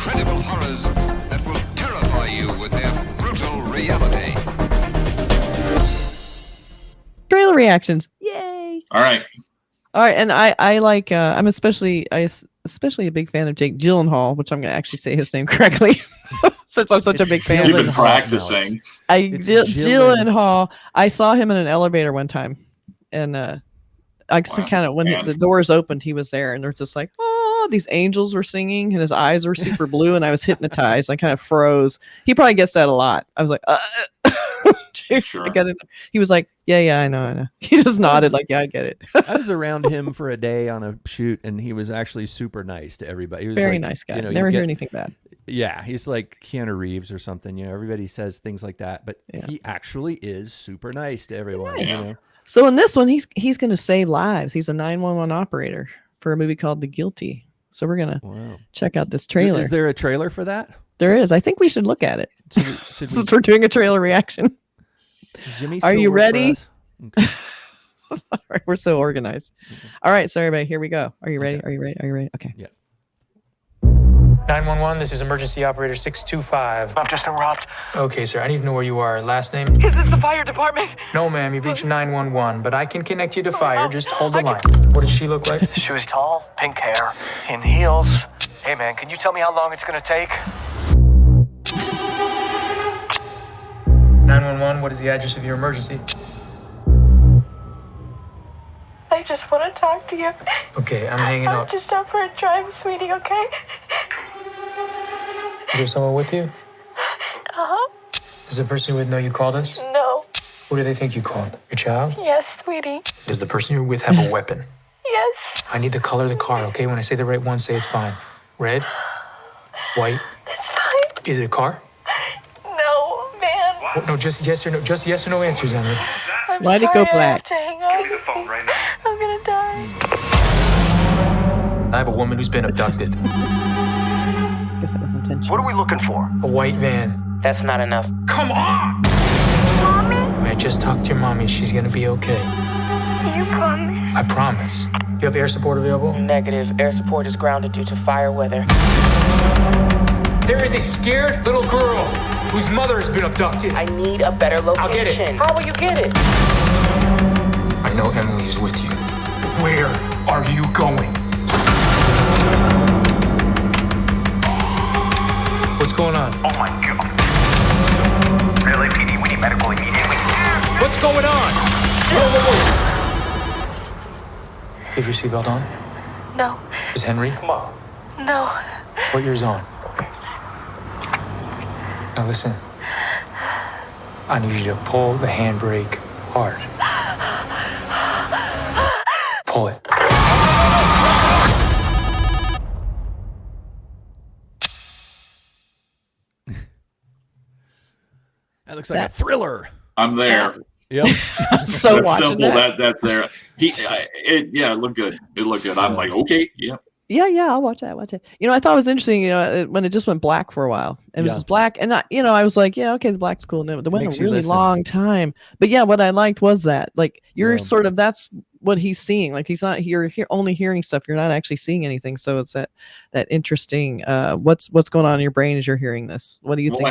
incredible horrors that will terrify you with their brutal reality. Trailer reactions. Yay. All right. And I like I'm especially a big fan of Jake Gyllenhaal, which I'm going to actually say his name correctly since I'm such a big fan. You've been practicing. Gyllenhaal. I saw him in an elevator one time, and I kind of when the doors opened, he was there, and there's just like, oh, these angels were singing, and his eyes were super blue, and I was hypnotized. I kind of froze. He probably gets that a lot. I was like, Sure. He was like, yeah, I know. He just nodded like, yeah, I get it. I was around him for a day on a shoot, and he was actually super nice to everybody. He was very like, nice guy. You know, Never hear anything bad. Yeah, he's like Keanu Reeves or something. You know, everybody says things like that, but he actually is super nice to everyone. Nice. You know? So in this one, he's going to save lives. He's a 911 operator for a movie called The Guilty. So we're going to check out this trailer. Is there a trailer for that? There is. I think we should look at it. Since we're doing a trailer reaction. Are you ready? Okay. All right, we're so organized. All right, so everybody, here we go. Are you ready? Okay. Are you ready? Are you ready? Okay. Yeah. 911, this is emergency operator 625. I've just been robbed. Okay, sir, I need to know where you are. Last name? Is this the fire department? No, ma'am, you've reached 911, but I can connect you to fire. Just hold the line. What does she look like? She was tall, pink hair, in heels. Hey, man, can you tell me how long it's gonna take? 911, what is the address of your emergency? I just want to talk to you. Okay, I'm hanging I'm up. just out for a drive, sweetie, okay? Is there someone with you? Uh-huh. Does the person you're with know you called us? No. Who do they think you called? Your child? Yes, sweetie. Does the person you're with have a weapon? Yes. I need the color of the car, okay? When I say the right one, say it's fine. Red? White? It's fine. Is it a car? No, man. Oh, no, just yes or no. Just yes or no answers, Emily. I'm Why'd it sorry, go I black? have to hang up. Give me the phone right now. I'm gonna die. I have a woman who's been abducted. Guess that was intentional. What are we looking for? A white van. That's not enough. Come on! Mommy? I just talked to your mommy. She's gonna be okay. You promise? I promise. You have air support available? Negative. Air support is grounded due to fire weather. There is a scared little girl whose mother has been abducted. I need a better location. I'll get it. How will you get it? I know Emily is with you. Where are you going? What's going on? Oh my god. Really, PD? We need medical immediately. What's going on? Whoa. You have your seatbelt on? No. Is Henry? Come on. No. Put yours on. Now listen. I need you to pull the handbrake hard. Pull it. That looks like a thriller. I'm there. Yep. So That's watching simple. that. That's there. It looked good. It looked good. I'm like, okay, yeah. Yeah, I'll watch that. You know, I thought it was interesting, when it just went black for a while. It was just black, and I was like, yeah, okay, the black's cool. And it went Makes a you really listen. long time. But yeah, what I liked was that, like, you're sort of, that's what he's seeing. Like, he's not only hearing stuff. You're not actually seeing anything. So it's that interesting. What's going on in your brain as you're hearing this? What do you think?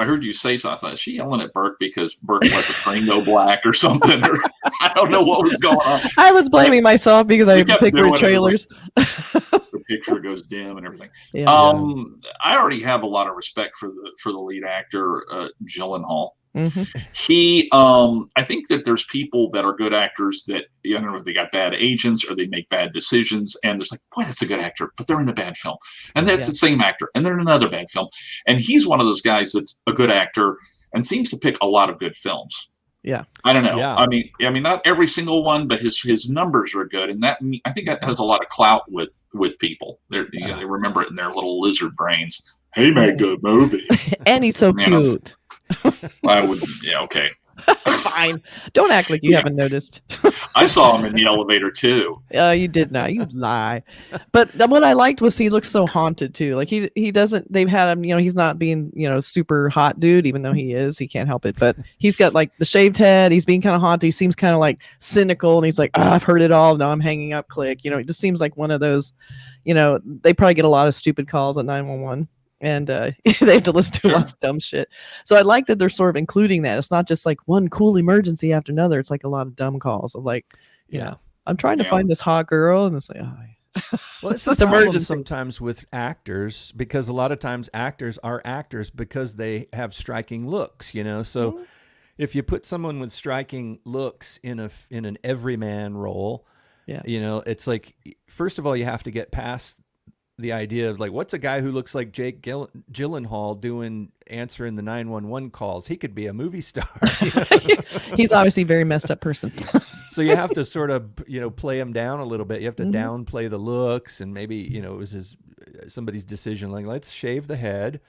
I heard you say something. I thought, is she yelling at Burke because Burke let the train go black or something? Or I don't know what was going on. I was blaming myself because I kept picked doing weird it. trailers. The picture goes dim and everything. Yeah. I already have a lot of respect for the lead actor, Gyllenhaal. Mm-hmm. He, I think that there's people that are good actors that, I don't know if they got bad agents or they make bad decisions, and there's like, boy, that's a good actor, but they're in a bad film, and that's the same actor, and they're in another bad film, and he's one of those guys that's a good actor and seems to pick a lot of good films. Yeah, I don't know. Yeah. I mean, not every single one, but his numbers are good, and that, I think that has a lot of clout with people. They remember it in their little lizard brains. He made a good movie, and he's so cute. I would, okay. Fine. Don't act like you haven't noticed. I saw him in the elevator too. You did not. You lie. But what I liked was he looks so haunted too. Like he doesn't. They've had him. He's not being super hot dude, even though he is. He can't help it. But he's got like the shaved head. He's being kind of haunted. He seems kind of like cynical, and he's like, I've heard it all. Now I'm hanging up. Click. It just seems like one of those. They probably get a lot of stupid calls at 911. And they have to listen to lots of dumb shit. So I like that they're sort of including that. It's not just like one cool emergency after another. It's like a lot of dumb calls of like, I'm trying to find this hot girl, and it's like, well, it's the problem sometimes with actors, because a lot of times actors are actors because they have striking looks. So if you put someone with striking looks in an everyman role, it's like, first of all, you have to get past the idea of like, what's a guy who looks like Jake Gyllenhaal answering the 911 calls? He could be a movie star. He's obviously a very messed up person. So you have to sort of, play him down a little bit. You have to downplay the looks, and maybe, it was somebody's decision. Like, let's shave the head,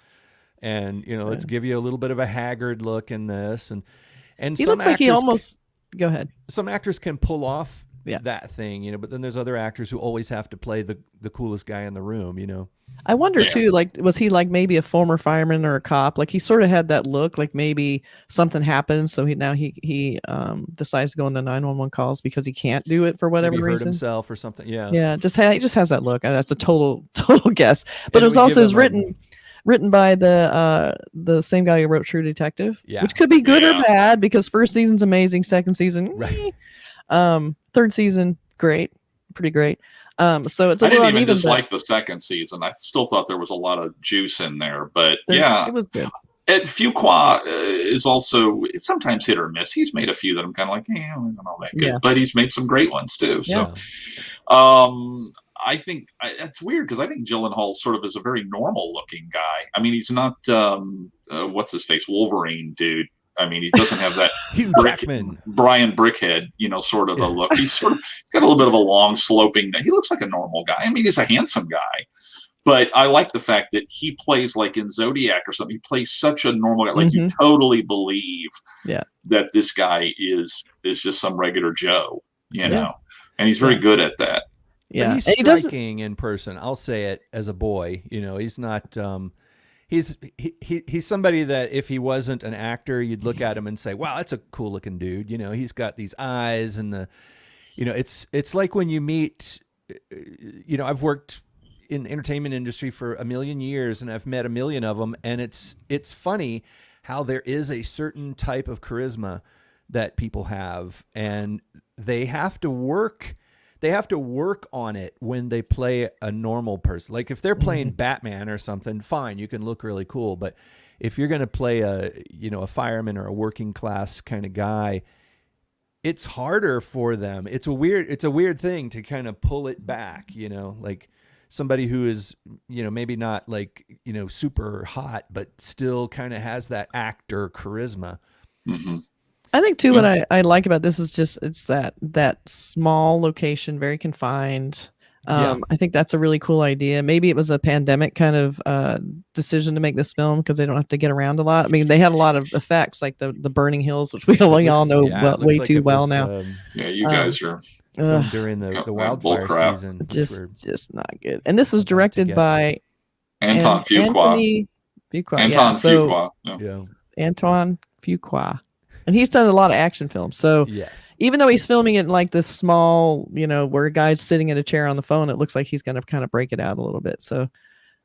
and let's give you a little bit of a haggard look in this. And he looks like he almost. Go ahead. Some actors can pull off that thing, but then there's other actors who always have to play the coolest guy in the room, I wonder too, like, was he like maybe a former fireman or a cop? Like, he sort of had that look, like maybe something happened, so he decides to go on the 911 calls because he can't do it for whatever maybe reason. Hurt himself or something. Yeah. He just has that look. That's a total guess. But it was also written by the same guy who wrote True Detective, which could be good or bad, because first season's amazing, second season, third season, pretty great. So it's a little uneven. I didn't even dislike the second season. I still thought there was a lot of juice in there, but it was good. Fuqua is also sometimes hit or miss. He's made a few that I'm kind of like, isn't all that good, but he's made some great ones too. So, I think it's weird because I think Gyllenhaal sort of is a very normal looking guy. I mean, he's not what's his face, Wolverine dude. I mean, he doesn't have that Brian Brickhead, sort of a look. He's got a little bit of a long sloping. He looks like a normal guy. I mean, he's a handsome guy, but I like the fact that he plays like in Zodiac or something. He plays such a normal guy, like you totally believe that this guy is just some regular Joe, know, and he's very good at that. Yeah, but he's striking in person. I'll say it as a boy. He's not. He's somebody that if he wasn't an actor, you'd look at him and say, "Wow, that's a cool looking dude." He's got these eyes and it's like when you meet. I've worked in the entertainment industry for a million years, and I've met a million of them, and it's funny how there is a certain type of charisma that people have, and they have to work. They have to work on it when they play a normal person. Like if they're playing Batman or something, fine, you can look really cool. But if you're going to play a fireman or a working class kind of guy, it's harder for them. It's a weird thing to kind of pull it back, like somebody who is, maybe not like, super hot, but still kind of has that actor charisma. Mm-hmm. I think too, what I like about this is just it's that small location, very confined. I think that's a really cool idea. Maybe it was a pandemic kind of decision to make this film because they don't have to get around a lot. I mean, they had a lot of effects like the burning hills, which we all know way too well now. You guys are during the wildfire season, just not good. And this is directed by Antoine Fuqua. Antoine Fuqua. And he's done a lot of action films. So even though he's filming it in like this small, where a guy's sitting in a chair on the phone, it looks like he's going to kind of break it out a little bit. So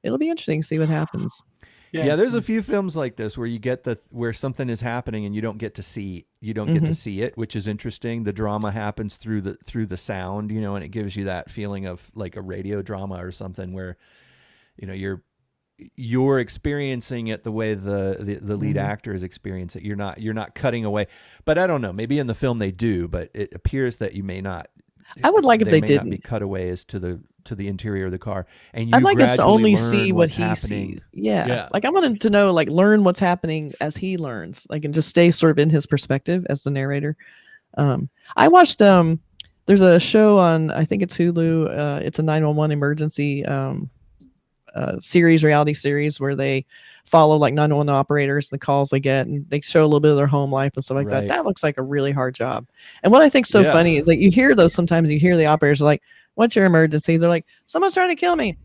it'll be interesting to see what happens. Yeah, there's a few films like this where you get where something is happening and you don't get to see it, which is interesting. The drama happens through the sound, and it gives you that feeling of like a radio drama or something where, you're experiencing it the way the lead actor is experiencing it. You're not cutting away. But I don't know. Maybe in the film they do, but it appears that you may not. I would like if they didn't be cutaways to the interior of the car, and I'd like us to only see what he sees. Yeah, like I wanted to know, like learn what's happening as he learns, like and just stay sort of in his perspective as the narrator. I watched there's a show on I think it's Hulu. It's a 911 emergency. reality series where they follow like 911 operators, the calls they get, and they show a little bit of their home life and stuff like that. Right. That looks like a really hard job. And what I think's so funny is like you hear those sometimes. You hear the operators are like, "What's your emergency?" They're like, "Someone's trying to kill me."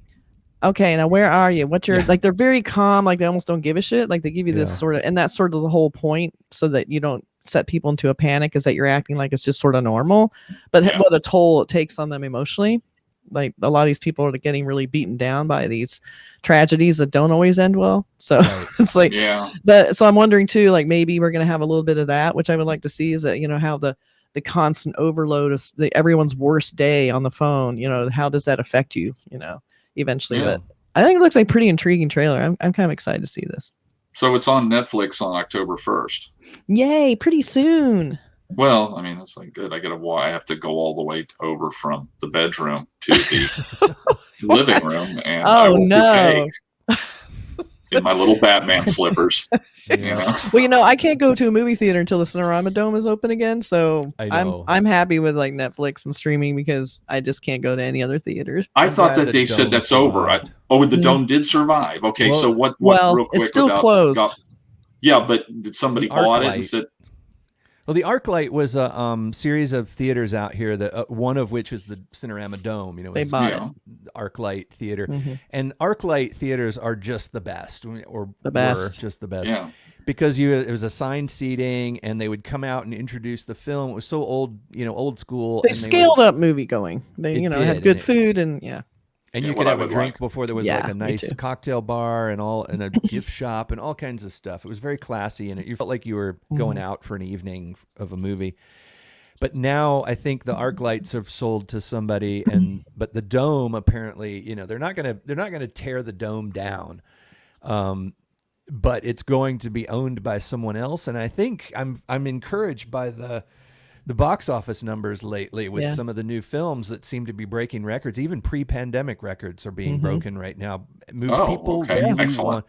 Okay, now where are you? What's your like? They're very calm, like they almost don't give a shit. Like they give you this sort of, and that's sort of the whole point, so that you don't set people into a panic, is that you're acting like it's just sort of normal. But what a toll it takes on them emotionally. Like a lot of these people are getting really beaten down by these tragedies that don't always end well. So it's like, so I'm wondering too, like maybe we're gonna have a little bit of that, which I would like to see, is that how the constant overload of everyone's worst day on the phone. How does that affect you? Eventually, but I think it looks like a pretty intriguing trailer. I'm kind of excited to see this. So it's on Netflix on October 1st. Yay! Pretty soon. Well, I mean, it's like good. I have to go all the way over from the bedroom to the living room, and I will partake in my little Batman slippers. Well, I can't go to a movie theater until the Cinerama Dome is open again, so I'm happy with like Netflix and streaming because I just can't go to any other theaters. I thought that they said that's over. The Dome did survive. Okay, so what? Real quick, it's still closed. Yeah, but did somebody bought it and said? Well, the ArcLight was a series of theaters out here, that one of which was the Cinerama Dome. They bought it. ArcLight Theater, and ArcLight theaters are just the best, or the best, were just the best, because it was assigned seating, and they would come out and introduce the film. It was so old, old school. They scaled up movie going. They had good food and And you could have a drink before there was like a nice cocktail bar and a gift shop and all kinds of stuff. It was very classy, and you felt like you were going out for an evening of a movie. But now I think the ArcLights have sold to somebody, but the Dome apparently, they're not gonna tear the Dome down, but it's going to be owned by someone else. And I think I'm encouraged by the box office numbers lately with some of the new films that seem to be breaking records. Even pre-pandemic records are being broken right now. Excellent.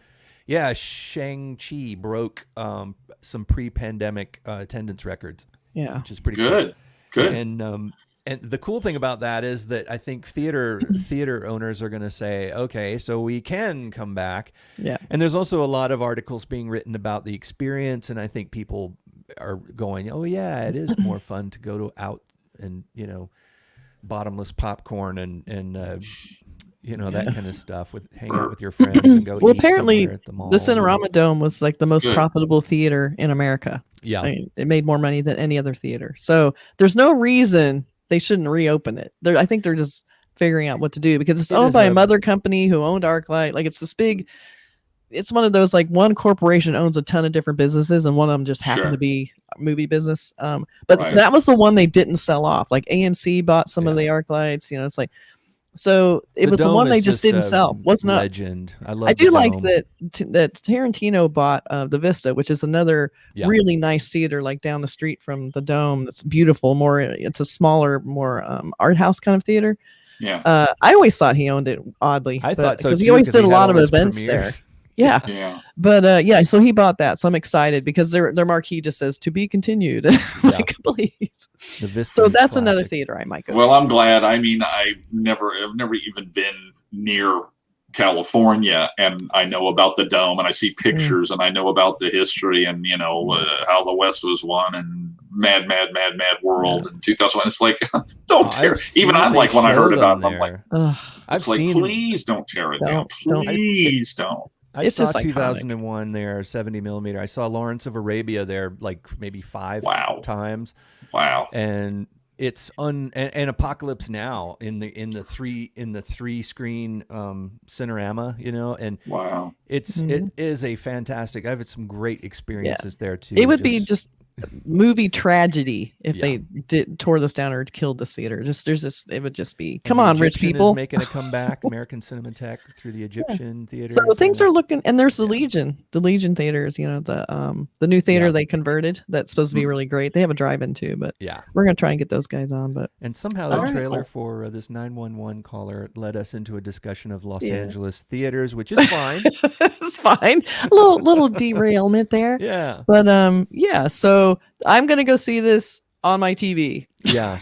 Shang-Chi broke some pre-pandemic attendance records. Yeah, which is pretty good. Cool. And the cool thing about that is that I think theater owners are going to say, okay, so we can come back. Yeah. And there's also a lot of articles being written about the experience, and I think people are going, oh yeah, it is more fun to go out and bottomless popcorn and that kind of stuff, with hang out with your friends and go. Well, eat apparently at the mall. the Cinerama Dome was like the most profitable theater in America. Yeah, I mean, it made more money than any other theater. So there's no reason they shouldn't reopen it. I think they're just figuring out what to do, because it's owned by a mother company who owned ArcLight. Like it's this big. It's one of those, like, one corporation owns a ton of different businesses, and one of them just happened to be a movie business. But that was the one they didn't sell off. Like AMC bought some of the ArcLights. It's like, so it was the one they just didn't sell. Wasn't a legend. I do like that Tarantino bought the Vista, which is another really nice theater, like down the street from the Dome. That's beautiful. It's a smaller, more art house kind of theater. Yeah. I always thought he owned it. Oddly, I thought so, because he always did a lot of events premieres there. Yeah. But so he bought that, so I'm excited because their marquee just says "to be continued." Like, please. So that's another theater I might go. Well, I'm glad. I mean, I've never even been near California, and I know about the Dome, and I see pictures, and I know about the history, and how the West was won, and Mad World in 2001. It's like, don't tear. Even I'm like, when I heard about it, I'm like, it's like, please don't tear it down. Please don't. I saw 2001 there, 70 millimeter. I saw Lawrence of Arabia there, like maybe 5 times. Wow. And it's and Apocalypse Now in the three screen Cinerama, and wow, it is a fantastic. I've had some great experiences there too. It would be just movie tragedy if they tore this down or killed this theater. It would just be, come on, rich people. Is making a comeback, American Cinematheque, through the Egyptian theater. So things are looking, and there's the Legion theaters, the new theater they converted that's supposed to be really great. They have a drive-in too, but we're gonna try and get those guys on. But somehow the trailer for this 911 caller led us into a discussion of Los Angeles theaters, which is fine. It's fine. A little derailment there. Yeah. But so I'm gonna go see this on my TV. Yeah.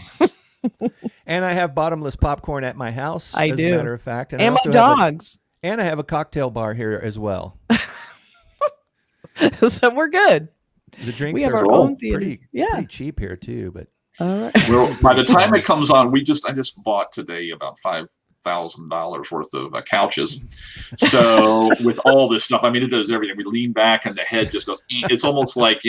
And I have bottomless popcorn at my house. I as do. a matter of fact, and my dogs. And I have a cocktail bar here as well. So we're good. The drinks We have are our own theater. pretty cheap here too. But All right. Well, by the time it comes on, I just bought today about $5,000 worth of couches. So with all this stuff, I mean, it does everything. We lean back and the head just goes. It's almost like,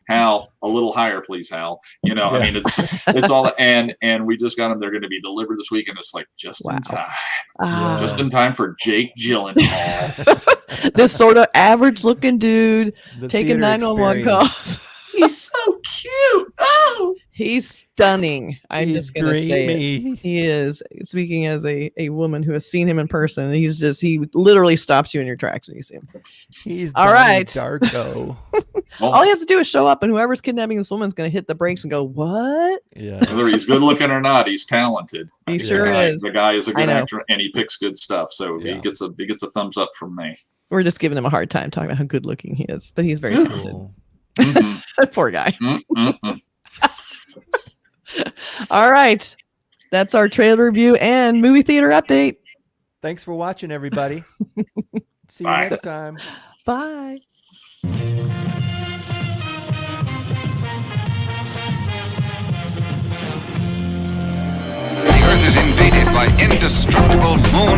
Hal, a little higher, please, Hal. I mean, it's all, and we just got them. They're going to be delivered this week, and it's like just in time, just in time for Jake Gyllenhaal. This sort of average-looking dude The taking theater 911 experience. calls. He's so cute. Oh, He's stunning. I'm He's just going to say dreamy. it. He is. Speaking as a woman who has seen him in person, he literally stops you in your tracks when you see him. He's All Donnie right. Darko. All he has to do is show up, and whoever's kidnapping this woman's going to hit the brakes and go, "What?" Yeah. whether he's good looking or not, he's talented. He sure is. The guy is a good I know. actor, and he picks good stuff. So he gets a thumbs up from me. We're just giving him a hard time talking about how good looking he is, but he's very talented. Cool. Mhm. Poor guy. Mm-mm-mm. All right. That's our trailer review and movie theater update. Thanks for watching, everybody. See you Bye. next time. Bye. The Earth is invaded by indestructible moon